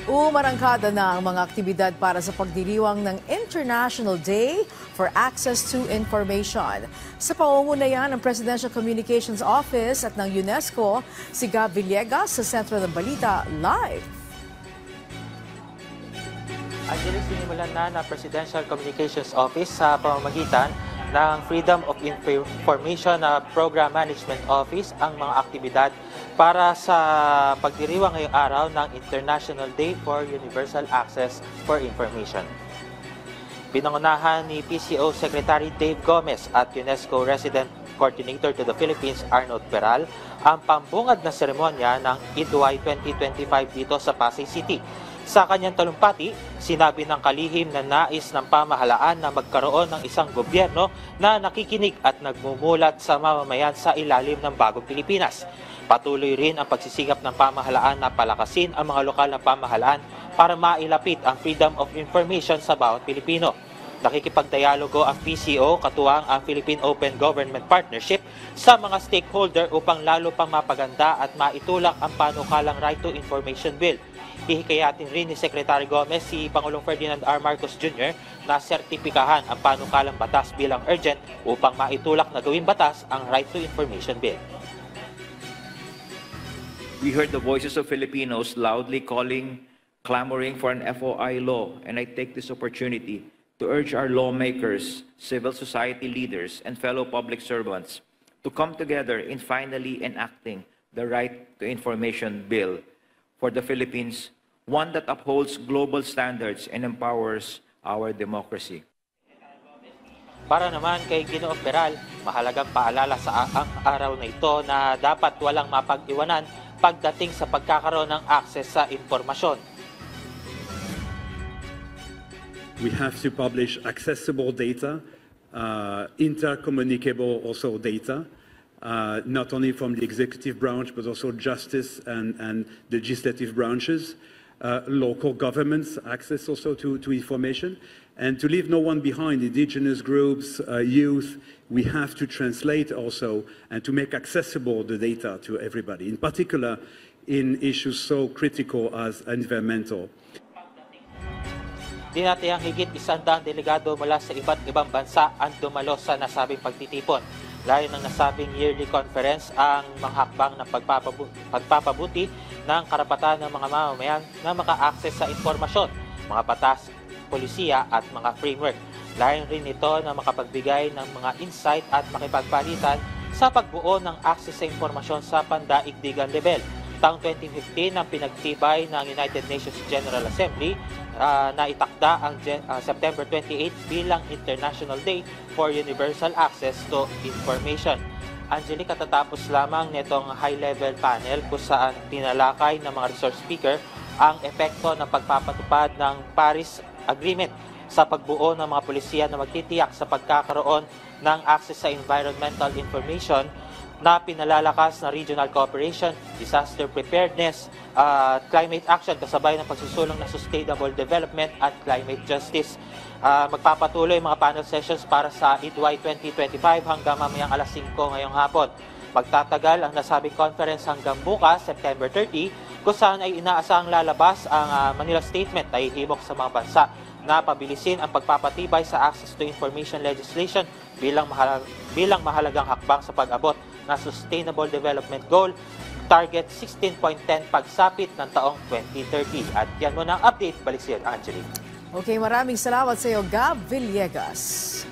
Umarangkada na ang mga aktibidad para sa pagdiriwang ng International Day for Access to Information. Sa pamumunayan ng Presidential Communications Office at ng UNESCO, si Gab Villegas sa Sentro ng Balita Live. Angelic, sinimulan na ng Presidential Communications Office sa pamamagitan ng Freedom of Information Program Management Office ang mga aktibidad para sa pagdiriwang ngayong araw ng International Day for Universal Access for Information. Pinangunahan ni PCO Secretary Dave Gomez at UNESCO Resident Coordinator to the Philippines Arnold Peral ang pambungad na seremonya ng IDWAI 2025 dito sa Pasay City. Sa kanyang talumpati, sinabi ng kalihim na nais ng pamahalaan na magkaroon ng isang gobyerno na nakikinig at nagmumulat sa mamamayan sa ilalim ng bagong Pilipinas. Patuloy rin ang pagsisikap ng pamahalaan na palakasin ang mga lokal na pamahalaan para mailapit ang freedom of information sa bawat Pilipino. Nakikipagdialogo ang PCO katuwang ang Philippine Open Government Partnership sa mga stakeholder upang lalo pang mapaganda at maitulak ang panukalang Right to Information Bill. Hihikayatin rin ni Secretary Gomez si Pangulong Ferdinand R. Marcos Jr. na sertipikahan ang panukalang batas bilang urgent upang maitulak na gawing batas ang Right to Information Bill. We heard the voices of Filipinos loudly clamoring for an FOI law, and I take this opportunity to urge our lawmakers, civil society leaders, and fellow public servants to come together in finally enacting the Right to Information Bill for the Philippines, one that upholds global standards and empowers our democracy. Para naman kay Ginoong Peral, mahalagang paalala sa ang araw na ito na dapat walang mapag-iwanan pagdating sa pagkakaroon ng access sa impormasyon. We have to publish accessible data, intercommunicable also data, not only from the executive branch, but also justice and legislative branches, local governments access also to information, and to leave no one behind, indigenous groups, youth. We have to translate also and to make accessible the data to everybody, in particular in issues so critical as environmental. Dinatayang higit 100 delegado mula sa iba't ibang bansa ang dumalo sa nasabing pagtitipon. Layo ng nasabing yearly conference ang mga hakbang ng pagpapabuti ng karapatan ng mga mamamayan na maka-access sa impormasyon, mga batas, polisiya at mga framework. Layo rin ito na makapagbigay ng mga insight at makipagpalitan sa pagbuo ng access sa impormasyon sa pandaigdigan level. Taong 2015 ang pinagtibay ng United Nations General Assembly na itakda ang September 28 bilang International Day for Universal Access to Information. Angelic, katatapos lamang nitong high-level panel kung saan tinalakay ng mga resource speaker ang epekto ng pagpapatupad ng Paris Agreement sa pagbuo ng mga pulisya na magtitiyak sa pagkakaroon ng access sa environmental information na pinalalakas na regional cooperation, disaster preparedness, climate action kasabay ng pagsusulong ng sustainable development at climate justice. Magpapatuloy mga panel sessions para sa IDWAI 2025 hanggang mamayang alas 5 ngayong hapon. Magtatagal ang nasabing conference hanggang bukas, September 30, kung saan ay inaasahang lalabas ang Manila Statement na ihimok sa mga bansa na pabilisin ang pagpapatibay sa access to information legislation bilang mahalagang hakbang sa pag-abot na Sustainable Development Goal, Target 16.10 pagsapit ng taong 2030. At yan muna ang update. Balik sa iyo, Angelique. Okay, maraming salamat sa iyo, Gab Villegas.